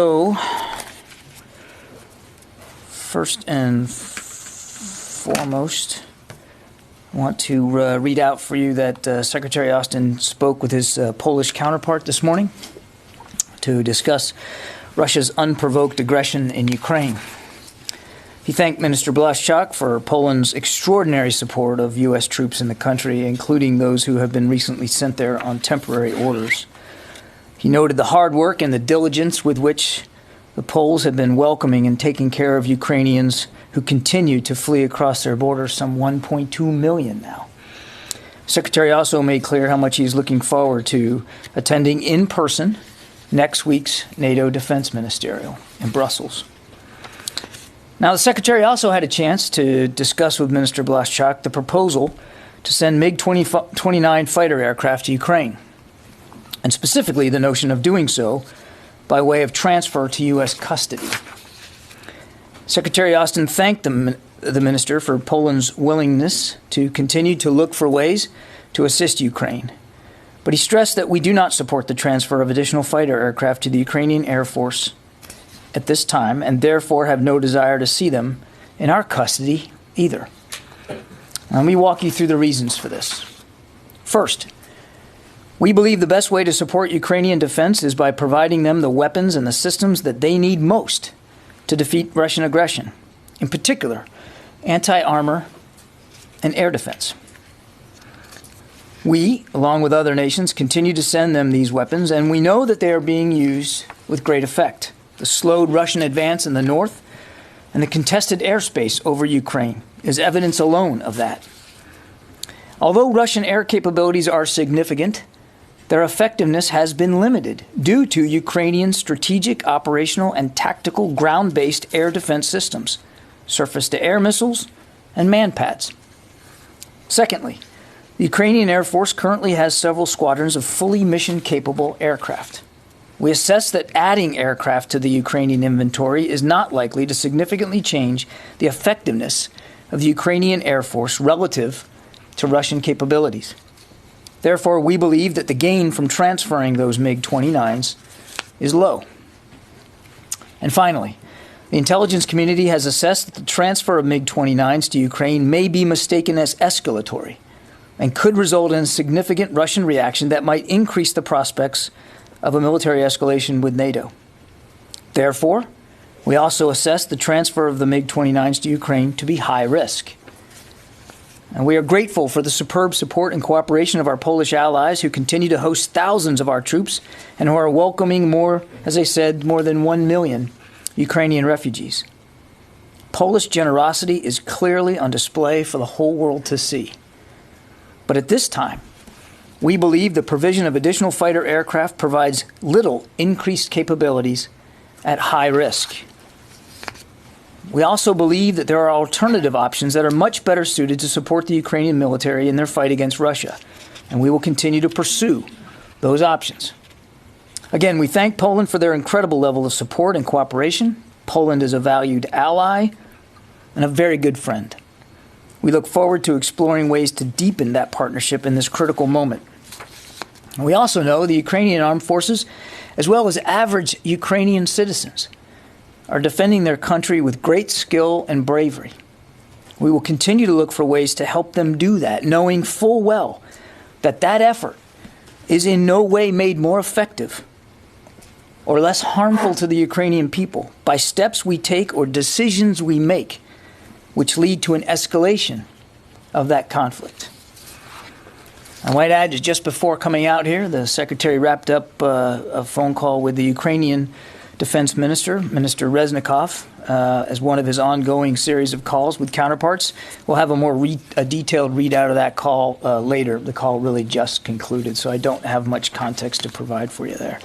So, first and foremost, I want to read out for you that Secretary Austin spoke with his Polish counterpart this morning to discuss Russia's unprovoked aggression in Ukraine. He thanked Minister Blaszczak for Poland's extraordinary support of U.S. troops in the country, including those who have been recently sent there on temporary orders. He noted the hard work and the diligence with which the Poles have been welcoming and taking care of Ukrainians who continue to flee across their border, some 1.2 million now. Secretary also made clear how much he's looking forward to attending in person next week's NATO Defense Ministerial in Brussels. Now, the Secretary also had a chance to discuss with Minister Blaszczak the proposal to send MiG-29 fighter aircraft to Ukraine, and specifically the notion of doing so by way of transfer to U.S. custody. Secretary Austin thanked the minister for Poland's willingness to continue to look for ways to assist Ukraine, but he stressed that we do not support the transfer of additional fighter aircraft to the Ukrainian Air Force at this time, and therefore have no desire to see them in our custody either. Let me walk you through the reasons for this. First, we believe the best way to support Ukrainian defense is by providing them the weapons and the systems that they need most to defeat Russian aggression, in particular, anti-armor and air defense. We, along with other nations, continue to send them these weapons, and we know that they are being used with great effect. The slowed Russian advance in the north and the contested airspace over Ukraine is evidence alone of that. Although Russian air capabilities are significant, their effectiveness has been limited due to Ukrainian strategic, operational, and tactical ground-based air defense systems, surface-to-air missiles, and manpads. Secondly, the Ukrainian Air Force currently has several squadrons of fully mission-capable aircraft. We assess that adding aircraft to the Ukrainian inventory is not likely to significantly change the effectiveness of the Ukrainian Air Force relative to Russian capabilities. Therefore, we believe that the gain from transferring those MiG-29s is low. And finally, the intelligence community has assessed that the transfer of MiG-29s to Ukraine may be mistaken as escalatory and could result in a significant Russian reaction that might increase the prospects of a military escalation with NATO. Therefore, we also assess the transfer of the MiG-29s to Ukraine to be high risk. And we are grateful for the superb support and cooperation of our Polish allies who continue to host thousands of our troops and who are welcoming more than 1 million Ukrainian refugees. Polish generosity is clearly on display for the whole world to see. But at this time, we believe the provision of additional fighter aircraft provides little increased capabilities at high risk. We also believe that there are alternative options that are much better suited to support the Ukrainian military in their fight against Russia, and we will continue to pursue those options. Again, we thank Poland for their incredible level of support and cooperation. Poland is a valued ally and a very good friend. We look forward to exploring ways to deepen that partnership in this critical moment. We also know the Ukrainian armed forces, as well as average Ukrainian citizens, are defending their country with great skill and bravery. We will continue to look for ways to help them do that, knowing full well that that effort is in no way made more effective or less harmful to the Ukrainian people by steps we take or decisions we make which lead to an escalation of that conflict. I might add, just before coming out here, the Secretary wrapped up a phone call with the Ukrainian Defense Minister, Minister Reznikov, as one of his ongoing series of calls with counterparts. We'll have a detailed readout of that call later. The call really just concluded, so I don't have much context to provide for you there.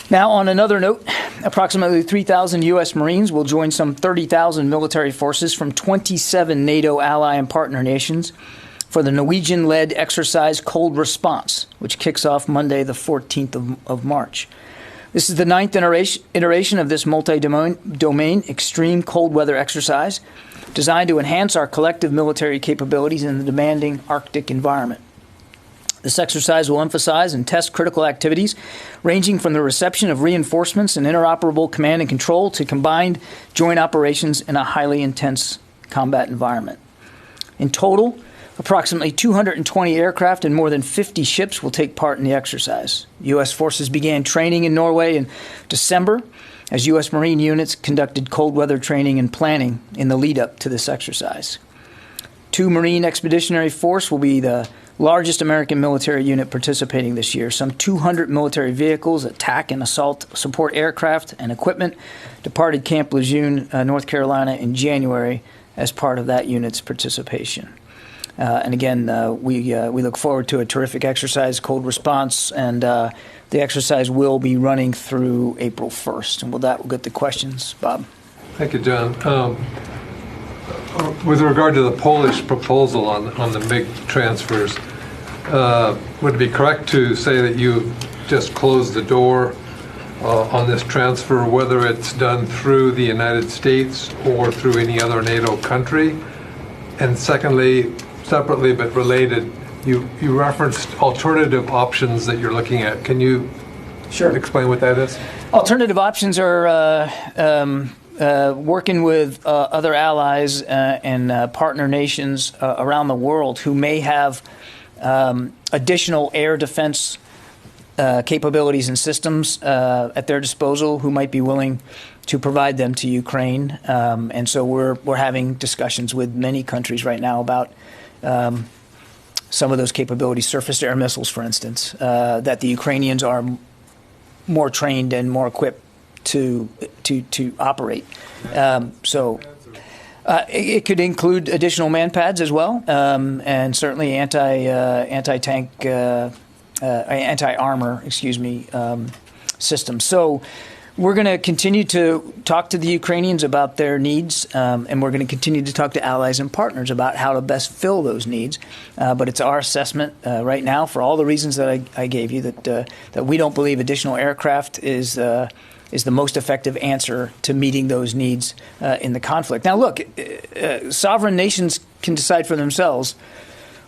Now, on another note, approximately 3,000 U.S. Marines will join some 30,000 military forces from 27 NATO ally and partner nations for the Norwegian-led exercise Cold Response, which kicks off Monday, the 14th of March. This is the 9th iteration of this multi-domain extreme cold weather exercise designed to enhance our collective military capabilities in the demanding Arctic environment. This exercise will emphasize and test critical activities ranging from the reception of reinforcements and interoperable command and control to combined joint operations in a highly intense combat environment. In total, approximately 220 aircraft and more than 50 ships will take part in the exercise. U.S. forces began training in Norway in December as U.S. Marine units conducted cold weather training and planning in the lead up to this exercise. 2 Marine Expeditionary Force will be the largest American military unit participating this year. Some 200 military vehicles, attack and assault support aircraft, and equipment departed Camp Lejeune, North Carolina in January as part of that unit's participation. And again, we look forward to a terrific exercise, cold response, and the exercise will be running through April 1st. And with that, we'll get to questions. Bob. Thank you, John. With regard to the Polish proposal on the MiG transfers, would it be correct to say that you just closed the door on this transfer, whether it's done through the United States or through any other NATO country? And secondly, separately but related, you referenced alternative options that you're looking at. Can you explain what that is? Alternative options are working with other allies and partner nations around the world who may have additional air defense capabilities and systems at their disposal, who might be willing to provide them to Ukraine. And so we're having discussions with many countries right now about some of those capabilities, surface-to-air missiles, for instance, that the Ukrainians are more trained and more equipped to operate. So it could include additional manpads as well, and certainly anti-tank, anti-armor, systems. So we're going to continue to talk to the Ukrainians about their needs, and we're going to continue to talk to allies and partners about how to best fill those needs. But it's our assessment right now, for all the reasons that I gave you, that we don't believe additional aircraft is the most effective answer to meeting those needs in the conflict. Now, look, sovereign nations can decide for themselves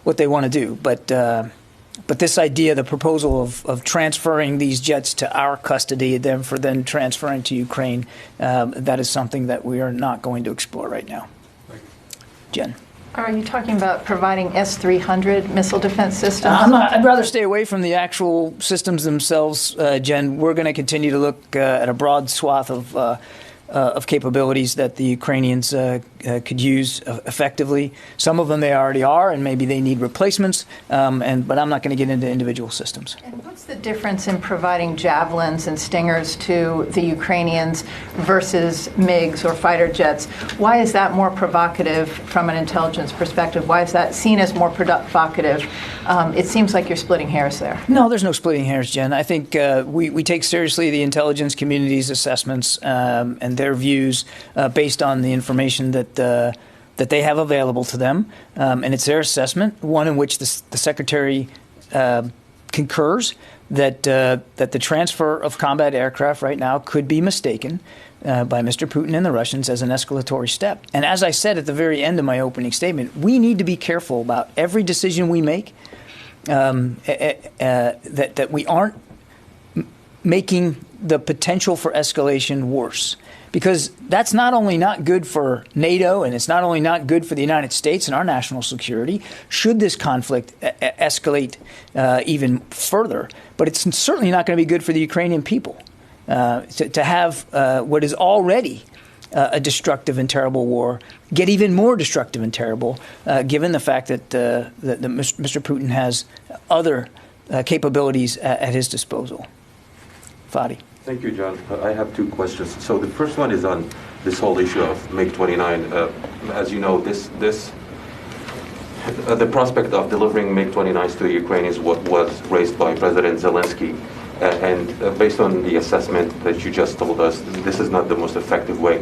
what they want to do, but this idea, the proposal of transferring these jets to our custody, them for then transferring to Ukraine, that is something that we are not going to explore right now. Jen. Are you talking about providing S-300 missile defense systems? I'd rather stay away from the actual systems themselves, Jen. We're going to continue to look at a broad swath of capabilities that the Ukrainians could use effectively. Some of them they already are, and maybe they need replacements. But I'm not going to get into individual systems. And what's the difference in providing javelins and stingers to the Ukrainians versus MiGs or fighter jets? Why is that more provocative from an intelligence perspective? Why is that seen as more provocative? It seems like you're splitting hairs there. No, there's no splitting hairs, Jen. I think we take seriously the intelligence community's assessments and their views based on the information that they have available to them, and it's their assessment, one in which the Secretary concurs that the transfer of combat aircraft right now could be mistaken by Mr. Putin and the Russians as an escalatory step. And as I said at the very end of my opening statement, we need to be careful about every decision we make, that we aren't making the potential for escalation worse. Because that's not only not good for NATO, and it's not only not good for the United States and our national security, should this conflict escalate even further, but it's certainly not going to be good for the Ukrainian people to have what is already a destructive and terrible war get even more destructive and terrible, given the fact that Mr. Putin has other capabilities at his disposal. Fadi. Thank you, John. I have two questions. So the first one is on this whole issue of MiG-29. As you know, the prospect of delivering MiG-29s to the Ukrainians was raised by President Zelensky. And based on the assessment that you just told us, this is not the most effective way.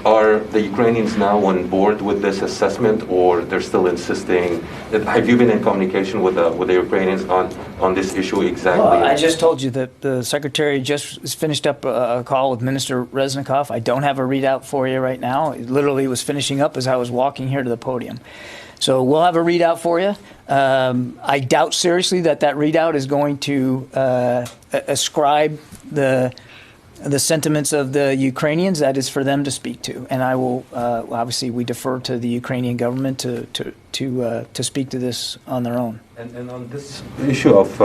Are the Ukrainians now on board with this assessment, or they're still insisting? Have you been in communication with the Ukrainians on this issue exactly? Well, I just told you that the Secretary just finished up a call with Minister Reznikov. I don't have a readout for you right now. It literally was finishing up as I was walking here to the podium. So we'll have a readout for you. I doubt seriously that readout is going to ascribe the sentiments of the Ukrainians. That is for them to speak to, and I will obviously we defer to the Ukrainian government to speak to this on their own. And on this issue of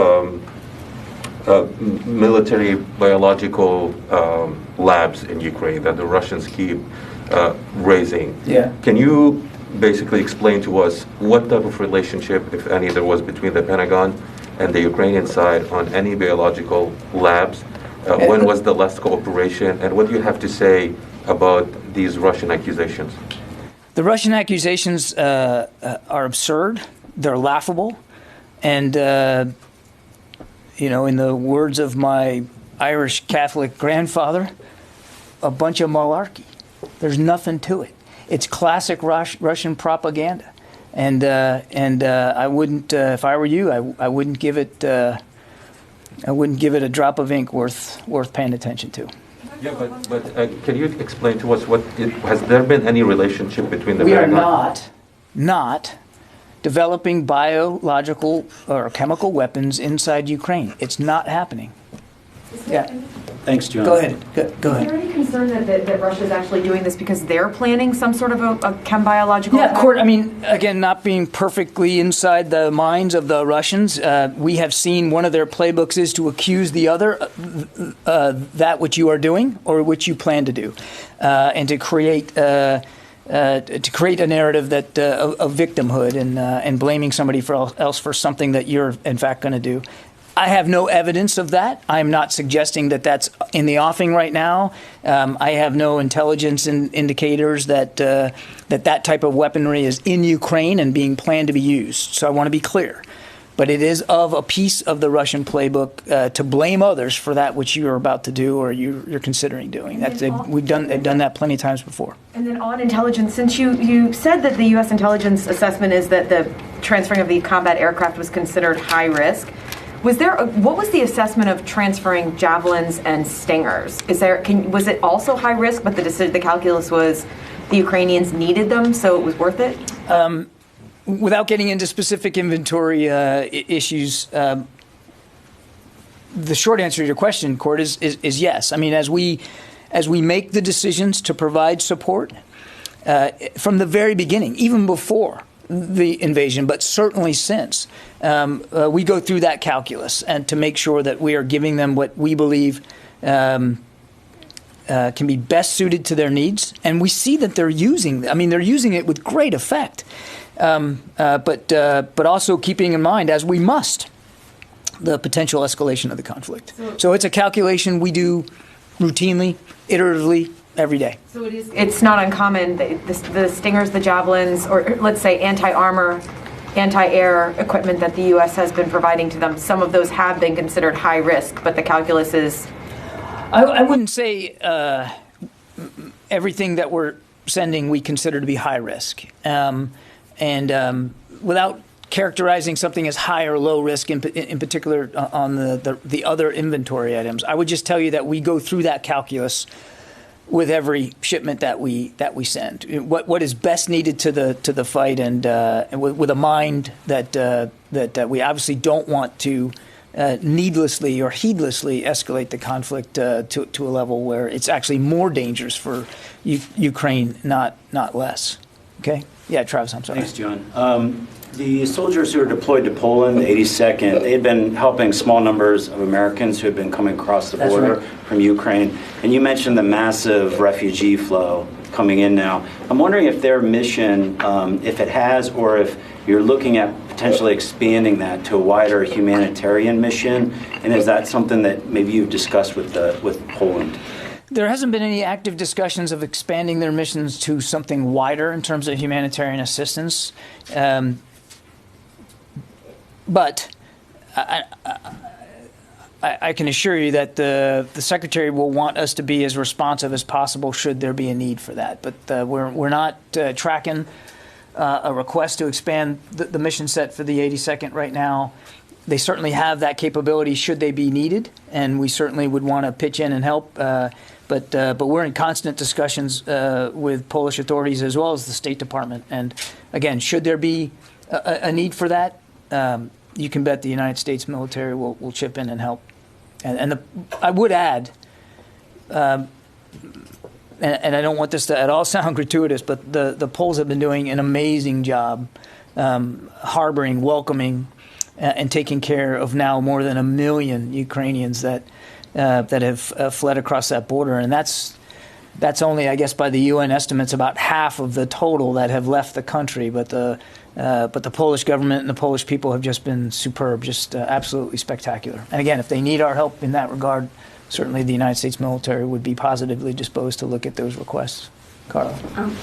military biological labs in Ukraine that the Russians keep raising, can you basically explain to us what type of relationship, if any, there was between the Pentagon and the Ukrainian side on any biological labs? When was the last cooperation, and what do you have to say about these Russian accusations? The Russian accusations are absurd. They're laughable. And, in the words of my Irish Catholic grandfather, a bunch of malarkey. There's nothing to it. It's classic Russian propaganda. And I wouldn't, if I were you, I wouldn't give it a drop of ink worth paying attention to. Yeah, but can you explain to us has there been any relationship between the Pentagon? We are not developing biological or chemical weapons inside Ukraine. It's not happening. Yeah. Thanks, John. Go ahead. Go ahead. Is there any concern that Russia is actually doing this because they're planning some sort of a chem-biological attack? Yeah, I mean, again, not being perfectly inside the minds of the Russians, we have seen one of their playbooks is to accuse the other that which you are doing or which you plan to do, and to create a narrative that of victimhood and blaming somebody else for something that you're in fact going to do. I have no evidence of that. I'm not suggesting that that's in the offing right now. I have no intelligence indicators that that type of weaponry is in Ukraine and being planned to be used. So I want to be clear. But it is of a piece of the Russian playbook to blame others for that which you are about to do or you're considering doing. They've done that plenty of times before. And then on intelligence, since you said that the U.S. intelligence assessment is that the transferring of the combat aircraft was considered high risk, what was the assessment of transferring javelins and stingers? Was it also high risk, but the calculus was the Ukrainians needed them, so it was worth it? Without getting into specific inventory issues, the short answer to your question, Court, is yes. I mean, as we make the decisions to provide support from the very beginning, even before the invasion, but certainly since, we go through that calculus and to make sure that we are giving them what we believe can be best suited to their needs. And we see that they're using it with great effect. But also keeping in mind, as we must, the potential escalation of the conflict. So it's a calculation we do routinely, iteratively, every day. So it's not uncommon, the stingers, the javelins, or let's say anti-armor, anti-air equipment that the U.S. has been providing to them, some of those have been considered high risk, but the calculus is... I wouldn't say everything that we're sending we consider to be high risk. And without characterizing something as high or low risk, in particular on the other inventory items, I would just tell you that we go through that calculus with every shipment that we send. What is best needed to the fight, and with a mind that we obviously don't want to needlessly or heedlessly escalate the conflict to a level where it's actually more dangerous for Ukraine, not less. Okay. Yeah, Travis, I'm sorry. Thanks, John. The soldiers who are deployed to Poland, the 82nd, they had been helping small numbers of Americans who had been coming across the border from Ukraine. And you mentioned the massive refugee flow coming in now. I'm wondering if their mission, if it has, or if you're looking at potentially expanding that to a wider humanitarian mission. And is that something that maybe you've discussed with Poland? There hasn't been any active discussions of expanding their missions to something wider in terms of humanitarian assistance. But I can assure you that the Secretary will want us to be as responsive as possible should there be a need for that. But we're not tracking a request to expand the mission set for the 82nd right now. They certainly have that capability should they be needed, and we certainly would want to pitch in and help. But we're in constant discussions with Polish authorities as well as the State Department. And again, should there be a need for that, you can bet the United States military will chip in and help. And I would add, and I don't want this to at all sound gratuitous, but the Poles have been doing an amazing job harboring, welcoming, and taking care of now more than 1 million Ukrainians that have fled across that border. And that's only, I guess, by the UN estimates, about half of the total that have left the country. But the Polish government and the Polish people have just been superb, just absolutely spectacular. And again, if they need our help in that regard, certainly the United States military would be positively disposed to look at those requests. Carla.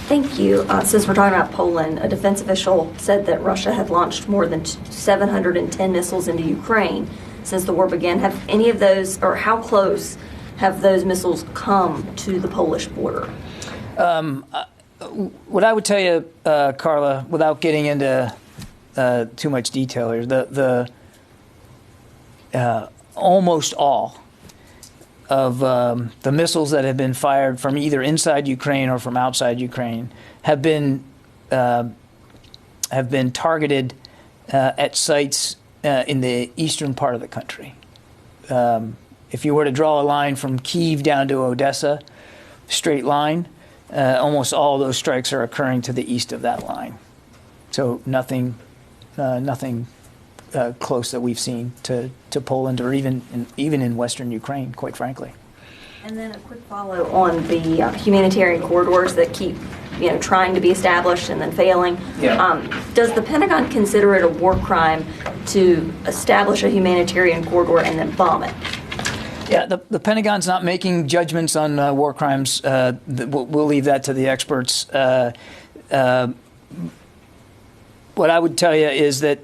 Thank you. Since we're talking about Poland, a defense official said that Russia had launched more than 710 missiles into Ukraine since the war began. Have any of those, or how close have those missiles come to the Polish border? What I would tell you, Carla, without getting into too much detail here, the almost all of the missiles that have been fired from either inside Ukraine or from outside Ukraine have been targeted at sites in the eastern part of the country. If you were to draw a line from Kyiv down to Odessa, straight line, almost all those strikes are occurring to the east of that line. So nothing close that we've seen to Poland or even in Western Ukraine, quite frankly. And then a quick follow on the humanitarian corridors that keep, trying to be established and then failing. Yeah. Does the Pentagon consider it a war crime to establish a humanitarian corridor and then bomb it? Yeah, the Pentagon's not making judgments on war crimes. We'll leave that to the experts. What I would tell you is that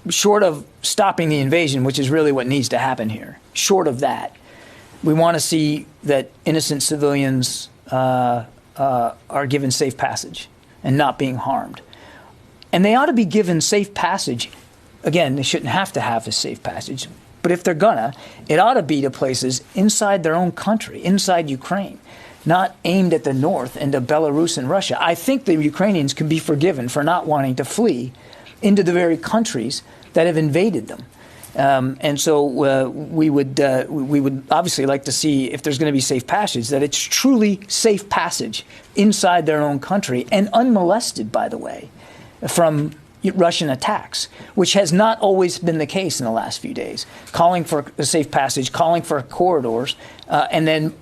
short of stopping the invasion, which is really what needs to happen here, short of that, we want to see that innocent civilians are given safe passage and not being harmed. And they ought to be given safe passage. Again, they shouldn't have to have a safe passage. But if they're gonna, it ought to be to places inside their own country, inside Ukraine, not aimed at the north and to Belarus and Russia. I think the Ukrainians can be forgiven for not wanting to flee into the very countries that have invaded them. And so we would obviously like to see, if there's going to be safe passage, that it's truly safe passage inside their own country and unmolested, by the way, from Russian attacks, which has not always been the case in the last few days. Calling for a safe passage, calling for corridors, and then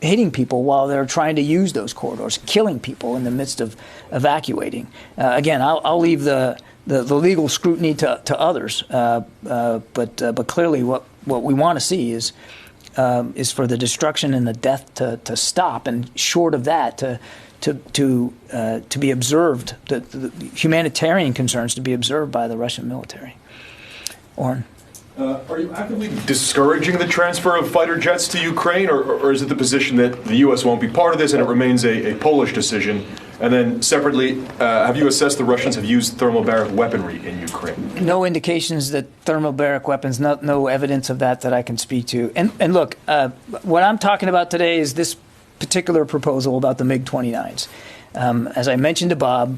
hitting people while they're trying to use those corridors, killing people in the midst of evacuating. Again, I'll leave the legal scrutiny to others, but clearly what we want to see is for the destruction and the death to stop, and short of that to be observed, the humanitarian concerns to be observed by the Russian military. Oren. Are you actively discouraging the transfer of fighter jets to Ukraine, or is it the position that the U.S. won't be part of this and it remains a Polish decision? And then separately, have you assessed the Russians have used thermobaric weaponry in Ukraine? No indications that thermobaric weapons, no evidence of that I can speak to. And look, what I'm talking about today is this particular proposal about the MiG-29s. As I mentioned to Bob,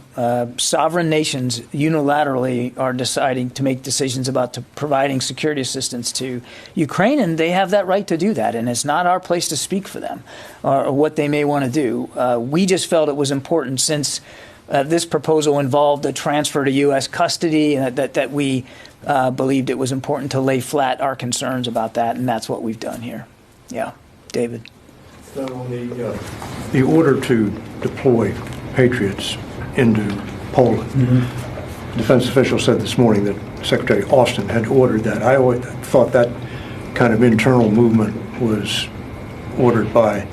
sovereign nations unilaterally are deciding to make decisions about providing security assistance to Ukraine, and they have that right to do that, and it's not our place to speak for them or what they may want to do. We just felt it was important, since this proposal involved a transfer to U.S. custody, and that we believed it was important to lay flat our concerns about that, and that's what we've done here. Yeah, David. So on the order to deploy Patriots into Poland, defense officials said this morning that Secretary Austin had ordered that. I always thought that kind of internal movement was ordered by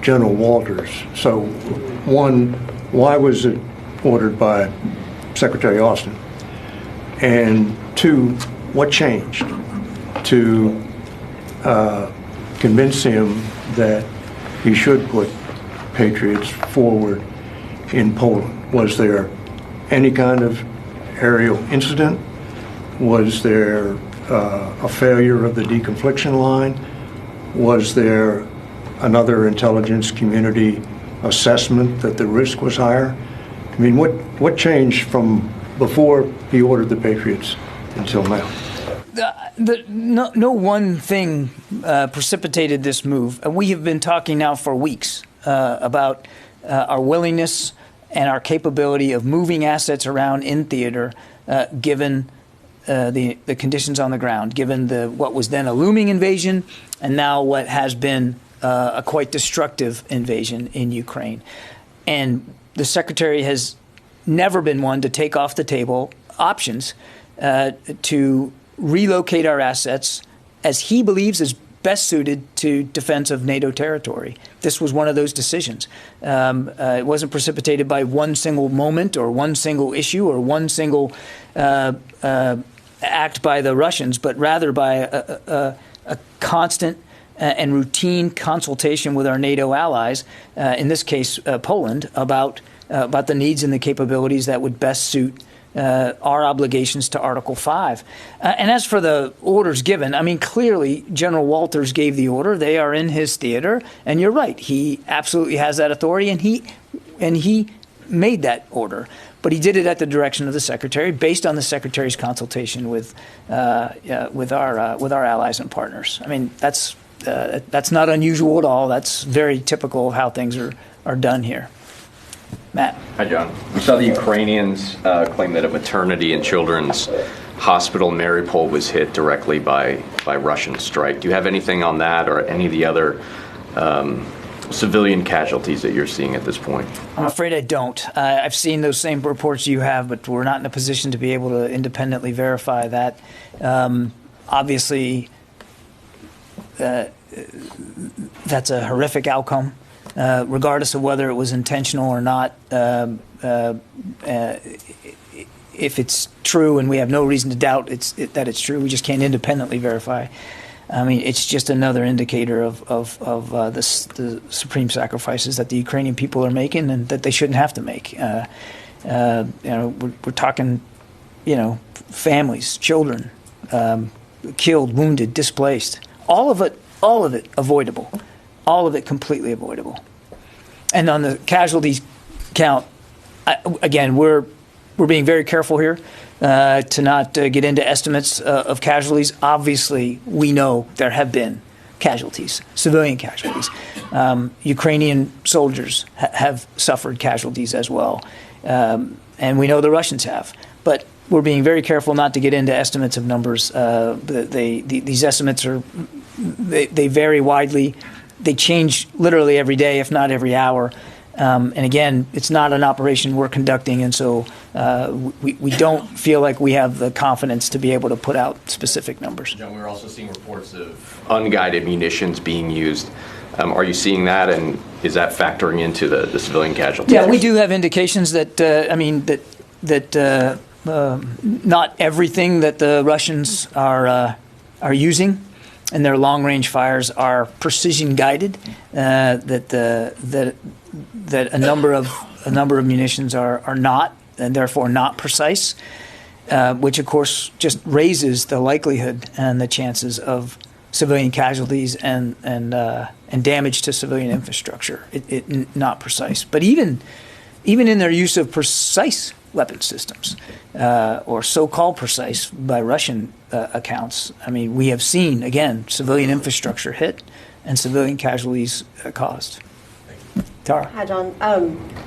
General Walters. So, one, why was it ordered by Secretary Austin? And two, what changed to convince him that he should put Patriots forward in Poland? Was there any kind of aerial incident? Was there a failure of the deconfliction line? Was there another intelligence community assessment that the risk was higher? I mean, what changed from before he ordered the Patriots until now? No one thing precipitated this move. We have been talking now for weeks about our willingness and our capability of moving assets around in theater, given the conditions on the ground, given what was then a looming invasion, and now what has been a quite destructive invasion in Ukraine. And the Secretary has never been one to take off the table options to relocate our assets as he believes is best suited to defense of NATO territory. This was one of those decisions. It wasn't precipitated by one single moment or one single issue or one single act by the Russians, but rather by a constant and routine consultation with our NATO allies, in this case Poland, about the needs and the capabilities that would best suit our obligations to Article 5. And as for the orders given, I mean, clearly General Walters gave the order. They are in his theater, and you're right. He absolutely has that authority, and he made that order. But he did it at the direction of the Secretary, based on the Secretary's consultation with our allies and partners. I mean, that's not unusual at all. That's very typical of how things are done here. Matt. Hi, John. We saw the Ukrainians claim that a maternity and children's hospital in Mariupol was hit directly by Russian strike. Do you have anything on that or any of the other civilian casualties that you're seeing at this point? I'm afraid I don't. I've seen those same reports you have, but we're not in a position to be able to independently verify that. Obviously, that's a horrific outcome. Regardless of whether it was intentional or not, if it's true, and we have no reason to doubt that it's true, we just can't independently verify. I mean, it's just another indicator of the supreme sacrifices that the Ukrainian people are making and that they shouldn't have to make. We're talking, families, children, killed, wounded, displaced. All of it avoidable. All of it completely avoidable. And on the casualties count, again, we're being very careful here to not get into estimates of casualties. Obviously, we know there have been casualties, civilian casualties. Ukrainian soldiers have suffered casualties as well. And we know the Russians have. But we're being very careful not to get into estimates of numbers. These estimates they vary widely. They change literally every day, if not every hour. And again, it's not an operation we're conducting, and so we don't feel like we have the confidence to be able to put out specific numbers. John, we're also seeing reports of unguided munitions being used. Are you seeing that, and is that factoring into the civilian casualties? Yeah, we do have indications that not everything that the Russians are using and their long-range fires are precision-guided. That a number of munitions are not, and therefore not precise, which of course just raises the likelihood and the chances of civilian casualties and damage to civilian infrastructure. It not precise, but even in their use of precise weapon systems, or so-called precise by Russian accounts. I mean, we have seen, again, civilian infrastructure hit and civilian casualties caused. Tara. Hi, John.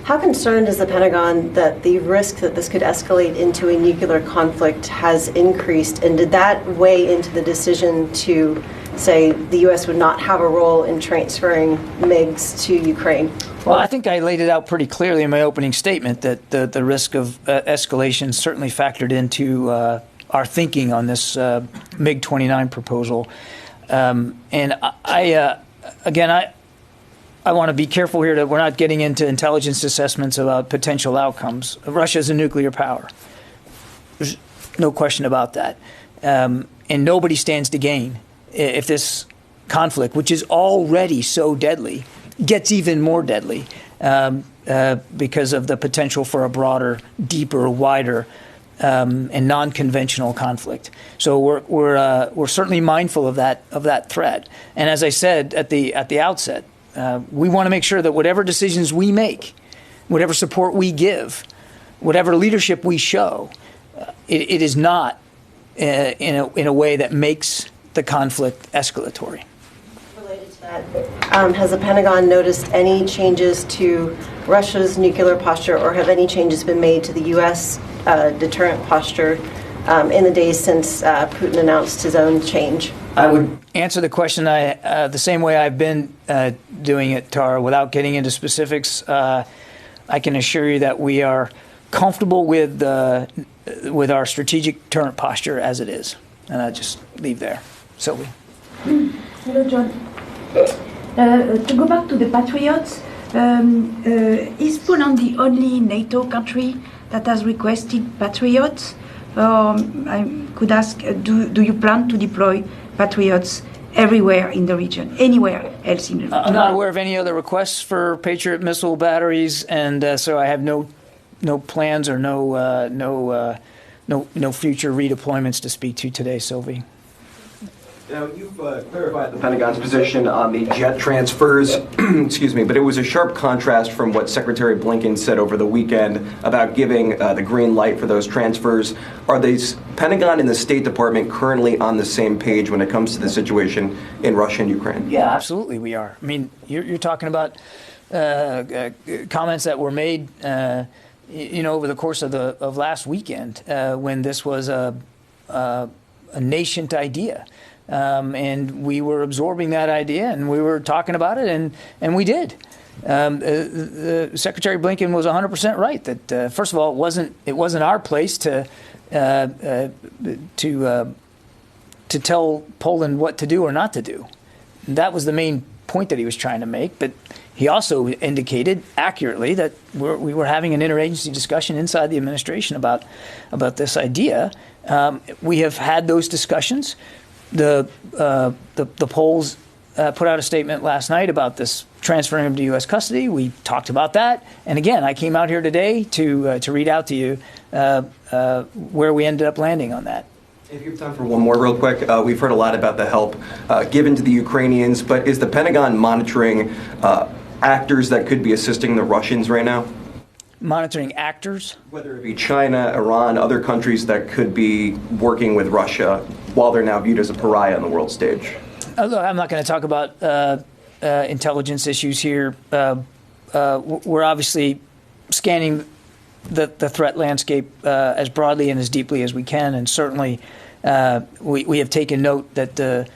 How concerned is the Pentagon that the risk that this could escalate into a nuclear conflict has increased, and did that weigh into the decision to say the U.S. would not have a role in transferring MiGs to Ukraine? Well, I think I laid it out pretty clearly in my opening statement that the risk of escalation certainly factored into our thinking on this MiG-29 proposal. And I want to be careful here that we're not getting into intelligence assessments about potential outcomes. Russia is a nuclear power. There's no question about that. And nobody stands to gain if this conflict, which is already so deadly, gets even more deadly because of the potential for a broader, deeper, wider, and non-conventional conflict. So we're certainly mindful of that threat. And as I said at the outset, we want to make sure that whatever decisions we make, whatever support we give, whatever leadership we show, it is not in a way that makes the conflict escalatory. Related to that, has the Pentagon noticed any changes to Russia's nuclear posture, or have any changes been made to the U.S. Deterrent posture in the days since Putin announced his own change? I would answer the question the same way I've been doing it, Tara, without getting into specifics. I can assure you that we are comfortable with our strategic deterrent posture as it is. And I'll just leave there. Sylvie. Hello, John. To go back to the Patriots, is Poland the only NATO country that has requested Patriots? I could ask, do you plan to deploy Patriots everywhere in the region, anywhere else in the region? I'm not aware of any other requests for Patriot missile batteries, and so I have no plans or no future redeployments to speak to today, Sylvie. Now, you've clarified the Pentagon's position on the jet transfers, excuse me, but it was a sharp contrast from what Secretary Blinken said over the weekend about giving the green light for those transfers. Are the Pentagon and the State Department currently on the same page when it comes to the situation in Russia and Ukraine? Yeah, absolutely we are. I mean, you're talking about comments that were made, over the course of last weekend when this was a nascent idea. And we were absorbing that idea, and we were talking about it, and we did. Secretary Blinken was 100% right that first of all, it wasn't our place to tell Poland what to do or not to do. That was the main point that he was trying to make. But he also indicated accurately that we were having an interagency discussion inside the administration about this idea. We have had those discussions. The Poles put out a statement last night about this transferring him to U.S. custody. We talked about that, and again, I came out here today to read out to you where we ended up landing on that. If you have time for one more real quick, we've heard a lot about the help given to the Ukrainians, but is the Pentagon monitoring actors that could be assisting the Russians right now? Monitoring actors? Whether it be China, Iran, other countries that could be working with Russia while they're now viewed as a pariah on the world stage. Look, I'm not going to talk about intelligence issues here. We're obviously scanning the threat landscape as broadly and as deeply as we can, and certainly we have taken note that the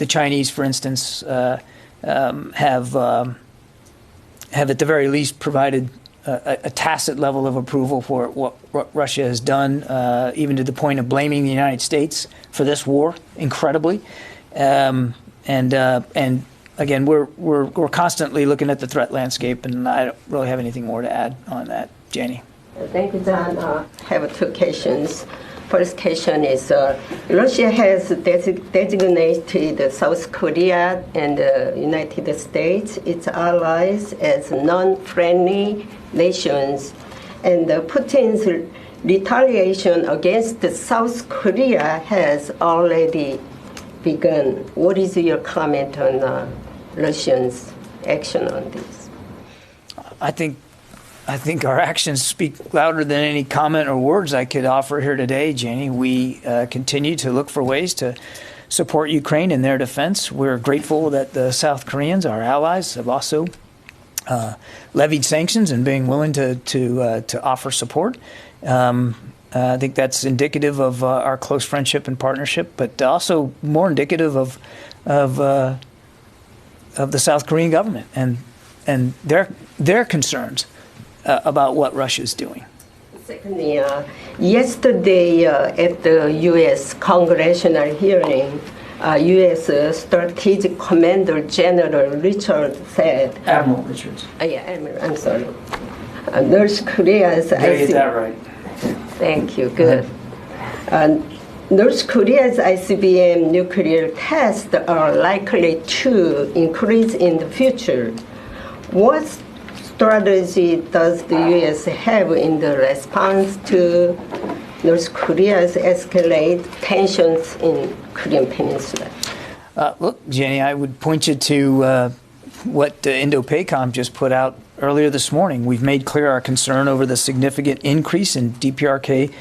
Chinese, for instance, have at the very least provided a tacit level of approval for what Russia has done, even to the point of blaming the United States for this war, incredibly. And again, we're constantly looking at the threat landscape, and I don't really have anything more to add on that. Janie. Thank you, John. I have two questions. First question is, Russia has designated South Korea and the United States, its allies, as non-friendly nations. And Putin's retaliation against South Korea has already begun. What is your comment on Russians' action on this? I think our actions speak louder than any comment or words I could offer here today, Janie. We continue to look for ways to support Ukraine in their defense. We're grateful that the South Koreans, our allies, have also levied sanctions and being willing to offer support. I think that's indicative of our close friendship and partnership, but also more indicative of the South Korean government and their concerns about what Russia is doing. Secondly, yesterday at the U.S. congressional hearing, U.S. Strategic Commander General Richard said... Admiral Richards. Admiral, I'm sorry. North Korea's... Did I get that right? Thank you, good. North Korea's ICBM nuclear tests are likely to increase in the future. What strategy does the U.S. have in the response to North Korea's escalate tensions in Korean Peninsula? Look, Jenny, I would point you to what Indo-PACOM just put out earlier this morning. We've made clear our concern over the significant increase in DPRK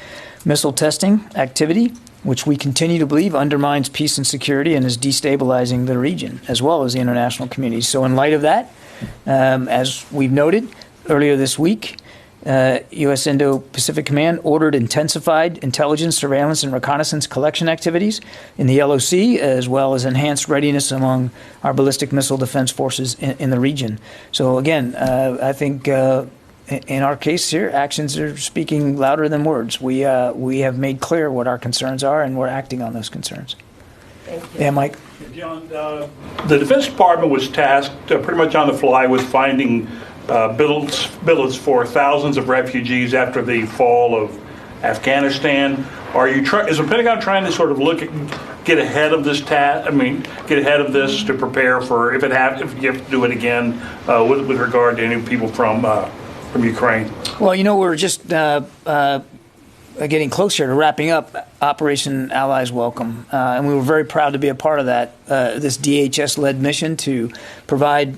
missile testing activity, which we continue to believe undermines peace and security and is destabilizing the region, as well as the international community. So in light of that, as we've noted earlier this week, U.S. Indo-Pacific Command ordered intensified intelligence, surveillance, and reconnaissance collection activities in the LOC, as well as enhanced readiness among our ballistic missile defense forces in the region. So again, I think in our case here, actions are speaking louder than words. We have made clear what our concerns are, and we're acting on those concerns. Thank you. Yeah, Mike? John, the Defense Department was tasked pretty much on the fly with finding billets for thousands of refugees after the fall of Afghanistan. Is the Pentagon trying to sort of get ahead of this get ahead of this to prepare for if you have to do it again with regard to any people from Ukraine? Well, we're just getting closer to wrapping up Operation Allies Welcome, and we were very proud to be a part of that. This DHS-led mission to provide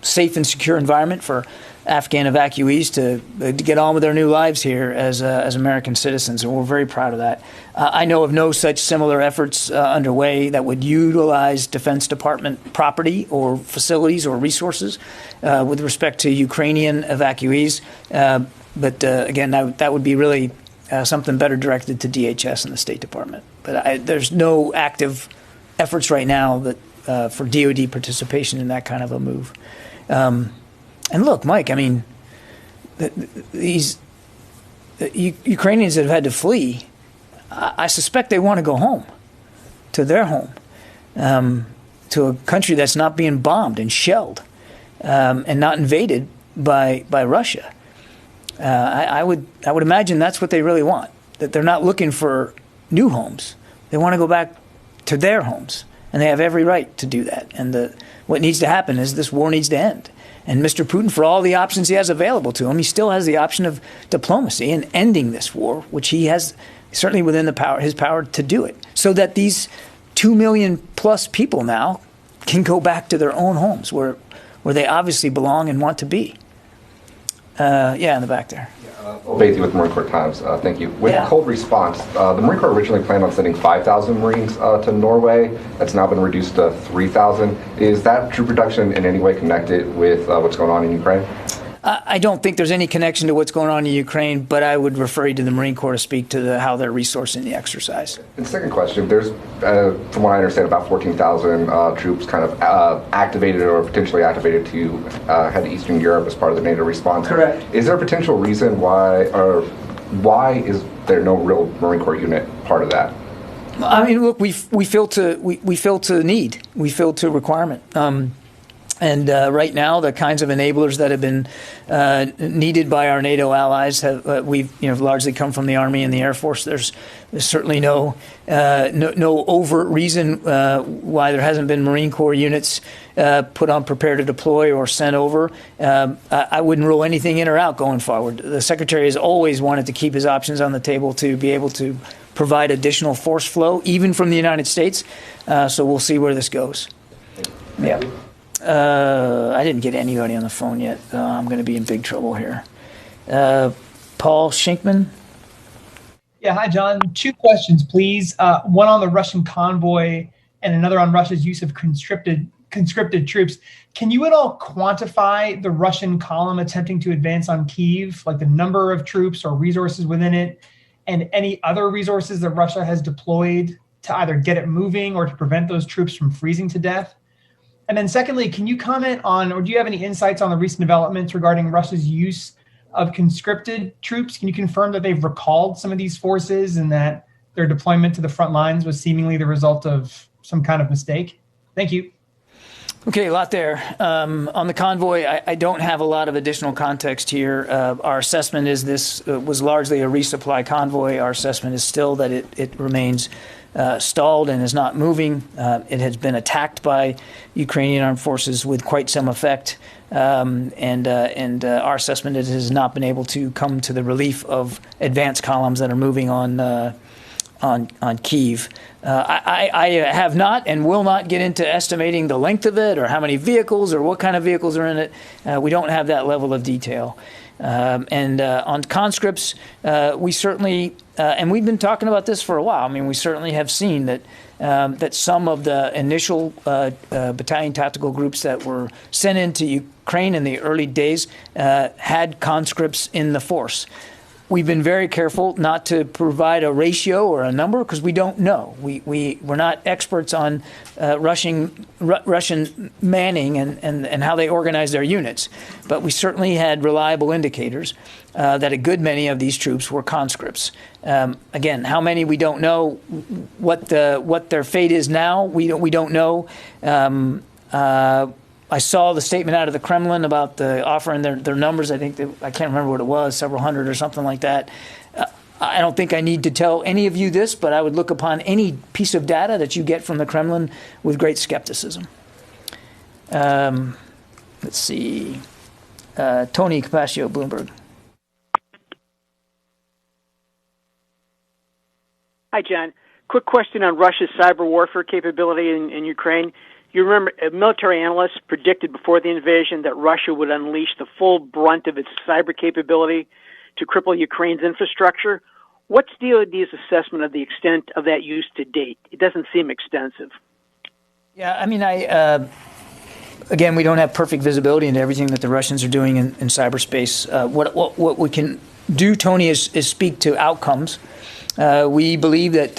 safe and secure environment for Afghan evacuees to get on with their new lives here as American citizens, and we're very proud of that. I know of no such similar efforts underway that would utilize Defense Department property or facilities or resources with respect to Ukrainian evacuees. But again, that would be really something better directed to DHS and the State Department. But there's no active efforts right now that for DoD participation in that kind of a move. And look, Mike, I mean, these Ukrainians that have had to flee, I suspect they want to go home, to their home, to a country that's not being bombed and shelled and not invaded by Russia. I would imagine that's what they really want, that they're not looking for new homes. They want to go back to their homes, and they have every right to do that. And what needs to happen is this war needs to end. And Mr. Putin, for all the options he has available to him, he still has the option of diplomacy and ending this war, which he has certainly within his power to do it, so that these 2 million plus people now can go back to their own homes where they obviously belong and want to be. In the back there. Bathy with Marine Corps Times. Thank you. With cold response, the Marine Corps originally planned on sending 5,000 Marines to Norway. That's now been reduced to 3,000. Is that troop reduction in any way connected with what's going on in Ukraine? I don't think there's any connection to what's going on in Ukraine, but I would refer you to the Marine Corps to speak to how they're resourcing the exercise. And second question, there's, from what I understand, about 14,000 troops kind of activated or potentially activated to head to Eastern Europe as part of the NATO response. Correct. Is there a potential reason why is there no real Marine Corps unit part of that? I mean, look, we feel to need, we feel to requirement. And right now, the kinds of enablers that have been needed by our NATO allies we've largely come from the Army and the Air Force. There's certainly no overt reason why there hasn't been Marine Corps units put on prepare to deploy or sent over. I wouldn't rule anything in or out going forward. The Secretary has always wanted to keep his options on the table to be able to provide additional force flow, even from the United States. So we'll see where this goes. Yeah. I didn't get anybody on the phone yet. I'm going to be in big trouble here. Paul Shinkman. Yeah, hi, John. 2 questions, please. One on the Russian convoy and another on Russia's use of conscripted troops. Can you at all quantify the Russian column attempting to advance on Kyiv, like the number of troops or resources within it, and any other resources that Russia has deployed to either get it moving or to prevent those troops from freezing to death? And then secondly, can you comment on, or do you have any insights on the recent developments regarding Russia's use of conscripted troops? Can you confirm that they've recalled some of these forces and that their deployment to the front lines was seemingly the result of some kind of mistake? Thank you. Okay, a lot there. On the convoy, I don't have a lot of additional context here. Our assessment is this was largely a resupply convoy. Our assessment is still that it remains stalled and is not moving. It has been attacked by Ukrainian armed forces with quite some effect, and our assessment is it has not been able to come to the relief of advance columns that are moving on Kyiv. I have not and will not get into estimating the length of it or how many vehicles or what kind of vehicles are in it. We don't have that level of detail. And on conscripts, we certainly, and we've been talking about this for a while. I mean, we certainly have seen that that some of the initial battalion tactical groups that were sent into Ukraine in the early days had conscripts in the force. We've been very careful not to provide a ratio or a number because we don't know. We're not experts on Russian manning and how they organize their units. But we certainly had reliable indicators that a good many of these troops were conscripts. Again, how many we don't know. What their fate is now, we don't know. I saw the statement out of the Kremlin about the offering their numbers. I think I can't remember what it was, several hundred or something like that. I don't think I need to tell any of you this, but I would look upon any piece of data that you get from the Kremlin with great skepticism. Let's see. Tony Capaccio, Bloomberg. Hi, John. Quick question on Russia's cyber warfare capability in Ukraine. You remember, military analysts predicted before the invasion that Russia would unleash the full brunt of its cyber capability to cripple Ukraine's infrastructure. What's DoD's assessment of the extent of that use to date? It doesn't seem extensive. Yeah, I mean, again, we don't have perfect visibility into everything that the Russians are doing in cyberspace. What we can do, Tony, is speak to outcomes. We believe that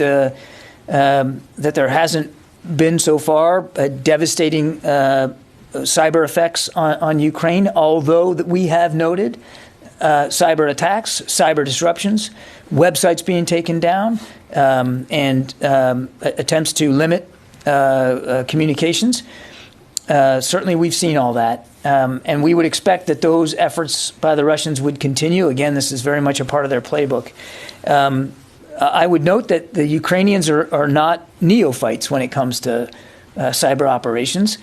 that there hasn't been so far devastating cyber effects on Ukraine, although that we have noted cyber attacks, cyber disruptions, websites being taken down, and attempts to limit communications. Certainly we've seen all that. And we would expect that those efforts by the Russians would continue. Again, this is very much a part of their playbook. I would note that the Ukrainians are not neophytes when it comes to cyber operations.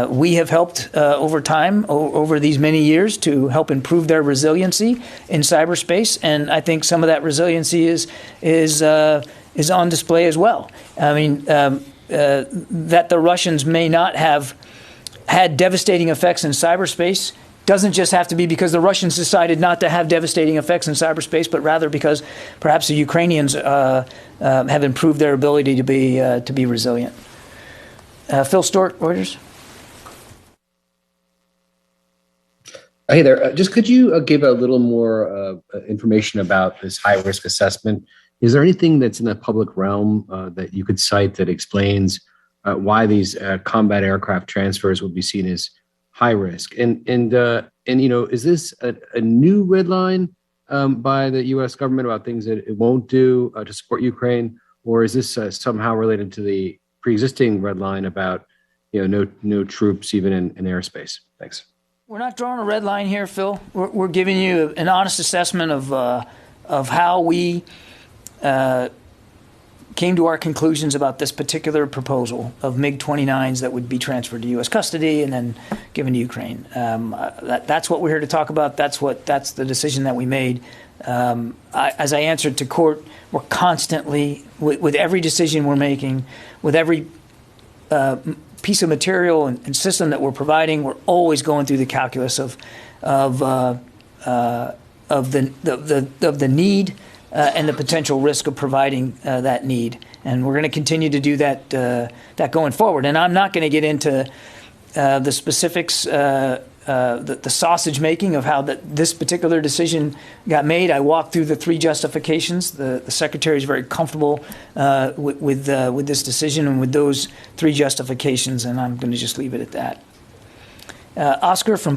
We have helped over time, over these many years, to help improve their resiliency in cyberspace, and I think some of that resiliency is on display as well. I mean, that the Russians may not have had devastating effects in cyberspace doesn't just have to be because the Russians decided not to have devastating effects in cyberspace, but rather because perhaps the Ukrainians have improved their ability to be resilient. Phil Stewart, Reuters. Hey there. Just could you give a little more information about this high-risk assessment? Is there anything that's in the public realm that you could cite that explains why these combat aircraft transfers would be seen as high risk? And you know, is this a new red line by the U.S. government about things that it won't do to support Ukraine, or is this somehow related to the pre-existing red line about, you know, no troops even in airspace? Thanks. We're not drawing a red line here, Phil. We're giving you an honest assessment of how we came to our conclusions about this particular proposal of MiG-29s that would be transferred to U.S. custody and then given to Ukraine. That's what we're here to talk about. That's the decision that we made. As I answered to court, we're constantly, with every decision we're making, with every piece of material and system that we're providing, we're always going through the calculus of the need and the potential risk of providing that need, and we're going to continue to do that going forward. And I'm not going to get into the specifics, the sausage making of how this particular decision got made. I walked through the three justifications. The Secretary is very comfortable with this decision and with those three justifications, and I'm going to just leave it at that. Oscar from